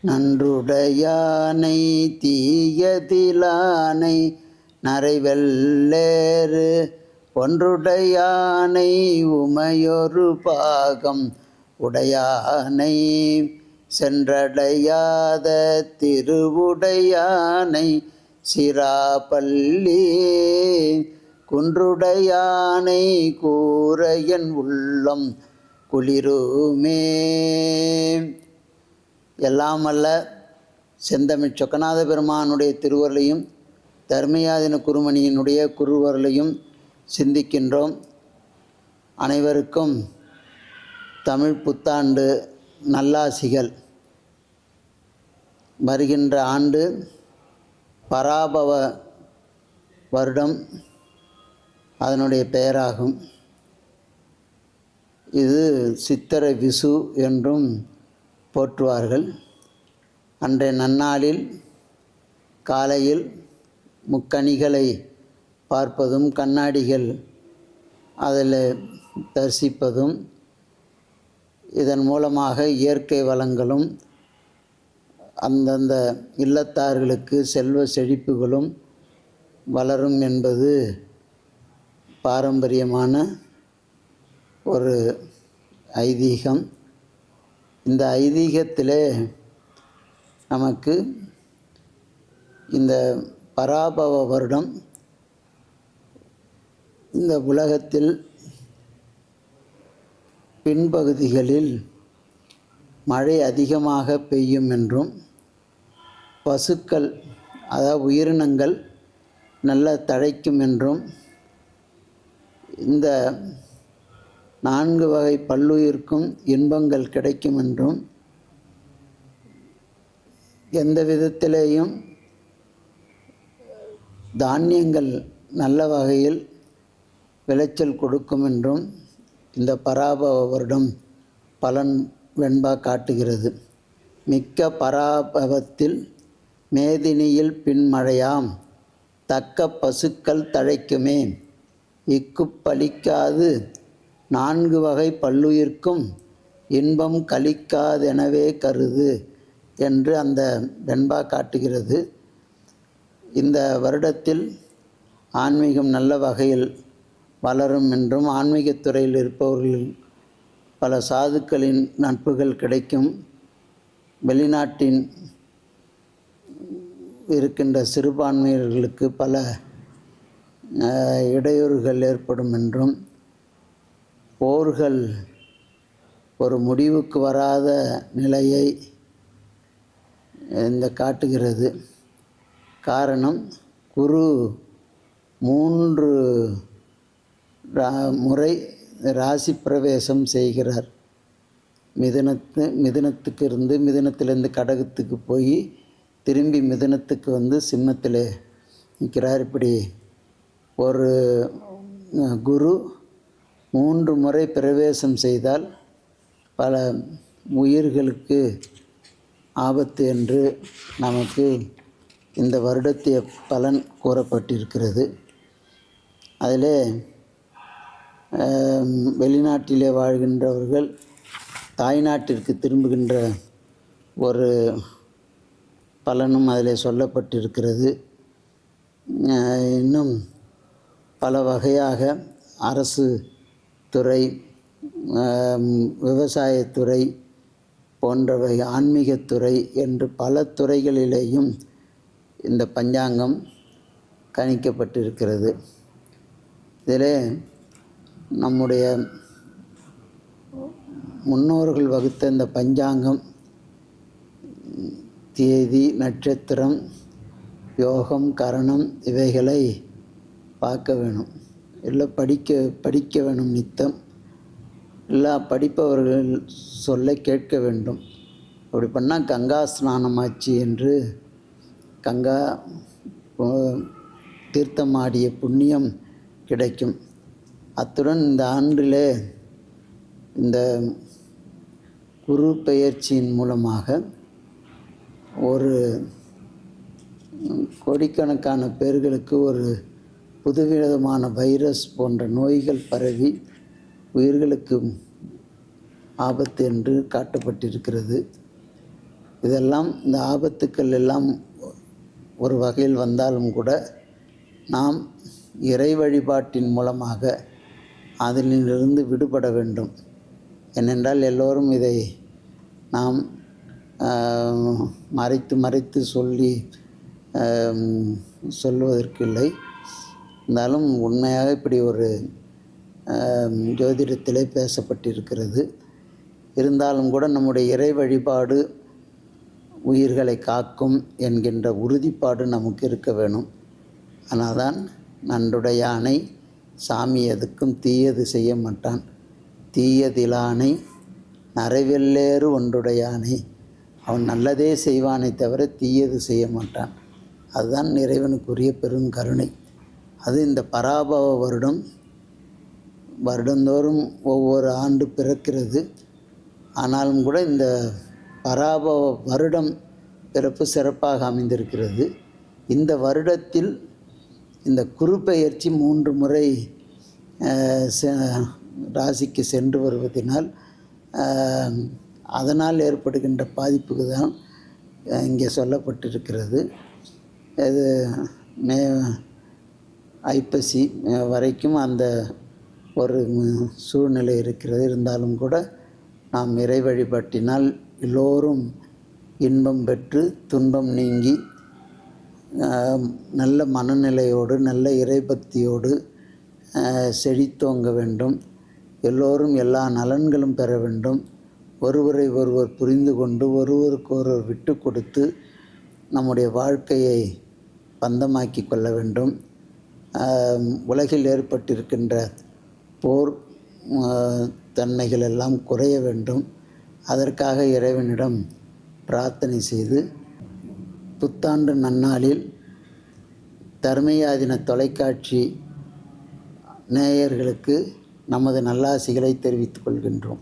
நன்றுடையானை தீயதிலானை நரைவெல்லேறு ஒன்றுடையானை உமையொரு பாகம் உடையானை சென்றடையாத திருவுடையானை சிராப்பள்ளி குன்றுடையானை கூரையன் உள்ளம் குளிருமே. எல்லாம் அல்ல செந்தமிழ் சொக்கநாத பெருமானுடைய திருவருளையும் தர்மயாதின குருமணியினுடைய குருவருளையும் சிந்திக்கின்றோம். அனைவருக்கும் தமிழ் புத்தாண்டு நல்லாசிகள். வருகின்ற ஆண்டு பராபவ வருடம் அதனுடைய பெயராகும். இது சித்திரை விசு என்றும் போற்றுவார்கள். அன்றைய நன்னாளில் காலையில் முக்கணிகளை பார்ப்பதும் கண்ணாடிகள் அதில் தரிசிப்பதும் இதன் மூலமாக இயற்கை வளங்களும் அந்தந்த இல்லத்தார்களுக்கு செல்வ செழிப்புகளும் வளரும் என்பது பாரம்பரியமான ஒரு ஐதீகம். இந்த ஐதீகத்திலே நமக்கு இந்த பராபவ வருடம் இந்த உலகத்தில் பின்பகுதிகளில் மழை அதிகமாக பெய்யும் என்றும் பசுக்கள் அதாவது உயிரினங்கள் நல்ல தழைக்கும் என்றும் இந்த 4 வகை பல்லுயிர்க்கும் இன்பங்கள் கிடைக்கும் என்றும் எந்த விதத்திலேயும் தானியங்கள் நல்ல வகையில் விளைச்சல் கொடுக்கும் என்றும் இந்த பராபவ வருடம் பலன் வெண்பா காட்டுகிறது. மிக்க பராபவத்தில் மேதினியில் பின்மழையாம் தக்க பசுக்கள் தழைக்குமே இக்குப்பளிக்காது 4 வகை பல்லுயிர்க்கும் இன்பம் கலிக்காதெனவே கருது என்று அந்த வெண்பா காட்டுகிறது. இந்த வருடத்தில் ஆன்மீகம் நல்ல வகையில் வளரும் என்றும் ஆன்மீகத் துறையில் இருப்பவர்கள் பல சாதுக்களின் நட்புகள் கிடைக்கும், வெளிநாட்டின் இருக்கின்ற சிறுபான்மையர்களுக்கு பல இடையூறுகள் ஏற்படும் என்றும் போர்கள் ஒரு முடிவுக்கு வராத நிலையை இந்த காட்டுகிறது. காரணம், குரு 3 முறை ராசி பிரவேசம் செய்கிறார். மிதுனத்துக்கு இருந்து மிதுனத்திலேருந்து கடகத்துக்கு போய் திரும்பி மிதுனத்துக்கு வந்து சிம்மத்தில் நிற்கிறார். இப்படி ஒரு குரு 3 முறை பிரவேசம் செய்தால் பல உயிர்களுக்கு ஆபத்து என்று நமக்கு இந்த வருடத்திய பலன் கூறப்பட்டிருக்கிறது. அதிலே வெளிநாட்டிலே வாழ்கின்றவர்கள் தாய்நாட்டிற்கு திரும்புகின்ற ஒரு பலனும் அதில் சொல்லப்பட்டிருக்கிறது. இன்னும் பல வகையாக அரசு துறை, விவசாயத்துறை போன்றவை, ஆன்மீகத்துறை என்று பல துறைகளிலேயும் இந்த பஞ்சாங்கம் கணிக்கப்பட்டிருக்கிறது. இதிலே நம்முடைய முன்னோர்கள் வகுத்த இந்த பஞ்சாங்கம் தேதி, நட்சத்திரம், யோகம், கரணம் இவைகளை பார்க்க வேணும். இல்லை படிக்க வேணும் நித்தம். இல்லை படிப்பவர்கள் சொல்ல கேட்க வேண்டும். அப்படி பண்ணால் கங்கா ஸ்நானமாச்சு என்று கங்கா தீர்த்தமாடிய புண்ணியம் கிடைக்கும். அத்துடன் இந்த ஆண்டிலே இந்த குரு பெயர்ச்சியின் மூலமாக ஒரு கோடிக்கணக்கான பேர்களுக்கு ஒரு புதுவிதமான வைரஸ் போன்ற நோய்கள் பரவி உயிர்களுக்கு ஆபத்து என்று காட்டப்பட்டிருக்கிறது. இதெல்லாம் இந்த ஆபத்துக்கள் எல்லாம் ஒரு வகையில் வந்தாலும் கூட நாம் இறை வழிபாட்டின் மூலமாக அதிலிருந்து விடுபட வேண்டும். ஏனென்றால் எல்லோரும் இதை நாம் மறைத்து சொல்லி சொல்வதற்கில்லை. இருந்தாலும் உண்மையாக இப்படி ஒரு ஜோதிடத்திலே பேசப்பட்டிருக்கிறது. இருந்தாலும் கூட நம்முடைய இறை வழிபாடு உயிர்களை காக்கும் என்கின்ற உறுதிப்பாடு நமக்கு இருக்க வேணும். ஆனால் தான் நன்றுடையானை சாமி எதுக்கும் தீயது செய்ய மாட்டான், தீயதிலானை நரைவெல்லேறு ஒன்றுடையானை, அவன் நல்லதே செய்வானே தவிர தீயது செய்ய மாட்டான். அதுதான் இறைவனுக்குரிய பெருங்கருணை. அது இந்த பராபவ வருடந்தோறும் ஒவ்வொரு ஆண்டு பிறக்கிறது. ஆனாலும் கூட இந்த பராபவ வருடம் பிறப்பு சிறப்பாக அமைந்திருக்கிறது. இந்த வருடத்தில் இந்த குரு பெயர்ச்சி 3 முறை ராசிக்கு சென்று வருவதனால் அதனால் ஏற்படுகின்ற பாதிப்புக்கு தான் இங்கே சொல்லப்பட்டிருக்கிறது. இது ஐப்பசி வரைக்கும் அந்த ஒரு சூழ்நிலை இருக்கிறது. இருந்தாலும் கூட நாம் இறை வழிபாட்டினால் எல்லோரும் இன்பம் பெற்று துன்பம் நீங்கி நல்ல மனநிலையோடு நல்ல இறைபக்தியோடு செழித்தோங்க வேண்டும். எல்லோரும் எல்லா நலன்களும் பெற வேண்டும். ஒருவரை ஒருவர் புரிந்து கொண்டு ஒருவருக்கு ஒருவர் விட்டு கொடுத்து நம்முடைய வாழ்க்கையை பந்தமாக்கி கொள்ள வேண்டும். உலகில் ஏற்பட்டிருக்கின்ற போர் தன்மைகள் எல்லாம் குறைய வேண்டும். அதற்காக இறைவனிடம் பிரார்த்தனை செய்து புத்தாண்டு நன்னாளில் தர்மயாதின தொலைக்காட்சி நேயர்களுக்கு நமது நல்லாசிகளை தெரிவித்துக் கொள்கின்றோம்.